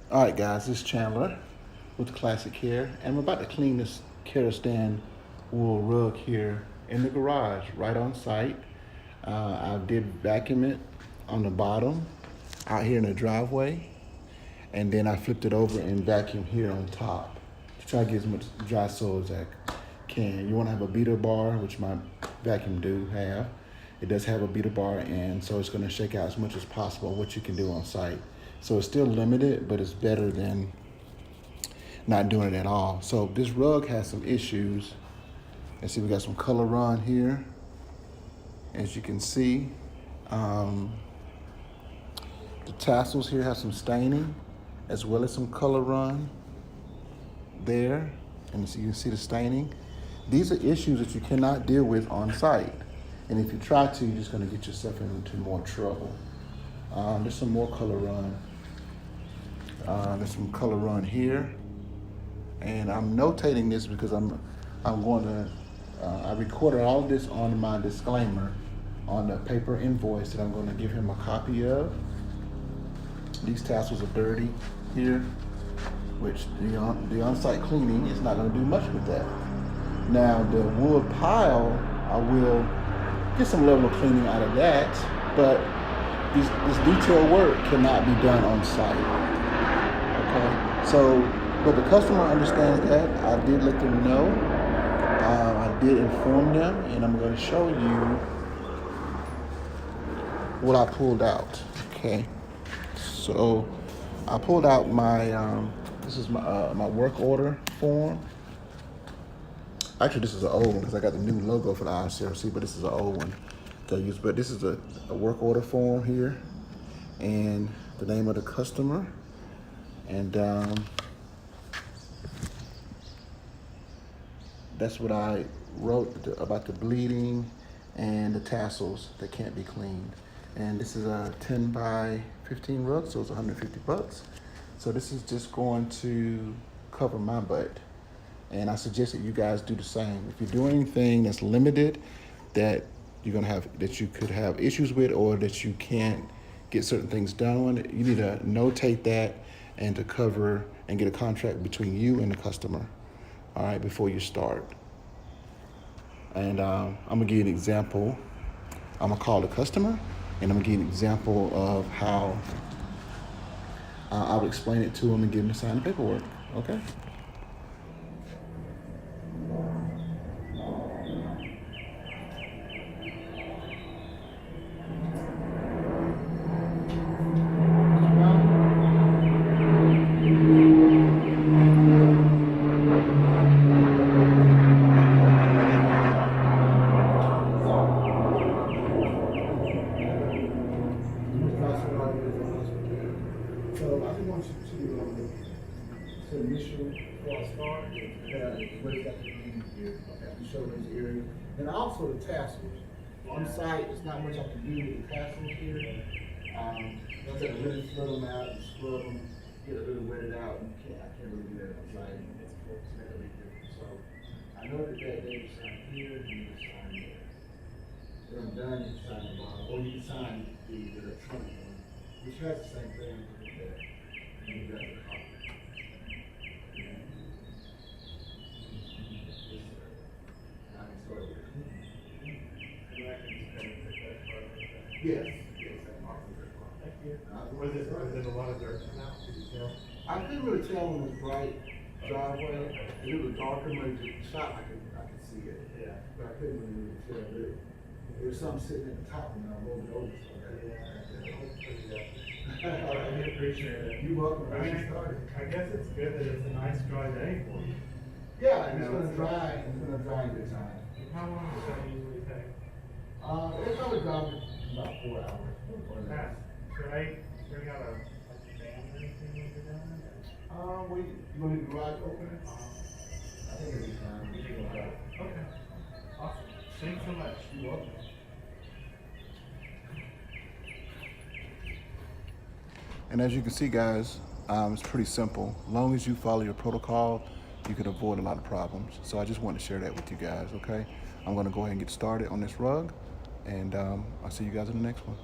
All right, guys, this is Chandler with Classic Care, and I'm about to clean this Stand wool rug here in the garage, right on site. I did vacuum it on the bottom, out here in the driveway, and then I flipped it over and vacuum here on top to try to get as much dry soil as I can. You want to have a beater bar, which my vacuum do have. It does have a beater bar, and so it's going to shake out as much as possible what you can do on site. So it's still limited, but it's better than not doing it at all. So this rug has some issues. And see, we got some color run here, as you can see. The tassels here have some staining, as well as some color run there. And so you can see the staining. These are issues that you cannot deal with on site. And if you try to, you're just gonna get yourself into more trouble. There's some more color run. There's some color run here. And I'm notating this because I'm going to, I recorded all of this on my disclaimer on the paper invoice that I'm going to give him a copy of. These tassels are dirty here, which the on-site cleaning is not going to do much with that. Now the wood pile, I will get some level of cleaning out of that, but this detail work cannot be done on site. Okay, so, but the customer understands that. I did let them know. I did inform them, and I'm going to show you what I pulled out. Okay, so I pulled out my this is my work order form. Actually, this is an old one because I got the new logo for the ICRC, but this is an old one that I use. But this is a work order form here, and the name of the customer, and that's what I wrote about the bleeding and the tassels that can't be cleaned. And this is a 10 by 15 rug, so it's $150. So this is just going to cover my butt. And I suggest that you guys do the same. If you're doing anything that's limited, that you could have issues with, or that you can't get certain things done, you need to notate that and to cover and get a contract between you and the customer, all right, before you start. And I'm gonna give you an example. I'm gonna call the customer, and I'm gonna give you an example of how I would explain it to him and get him to sign the paperwork, okay? So I just want you to initial before I start, what it's got to be here, okay, to show this area. And also the tassels. On site, there's not much I can do with the tassels here. You have to really throw them out and scrub them, get it really wetted out. I can't really do that on site. It's not really different. So I know that they just sign here and you just sign there. When I'm done, you can sign the bottom, or you can sign the electronic one, which has the same thing. And you got the copy. Yes. Thank you. Was it a lot of dirt now? Could you tell? I couldn't really tell when it was bright driveway. If it was darker, maybe the shot I could see it. Yeah. But I couldn't really tell. But there was something sitting at the top when I rolled it over. I appreciate it. You're welcome. I guess it's good that it's a nice dry day for you. Yeah, and it's gonna dry. It's gonna dry in good time. How long does that usually take? It's probably dry in about 4 hours. Fast. Should I bring out a fan or anything when you're done? You want the garage open? I think it'll be fine. Okay. Awesome. Thanks so much. You're welcome. And as you can see, guys, it's pretty simple. As long as you follow your protocol, you can avoid a lot of problems. So I just want to share that with you guys, okay? I'm gonna go ahead and get started on this rug, and I'll see you guys in the next one.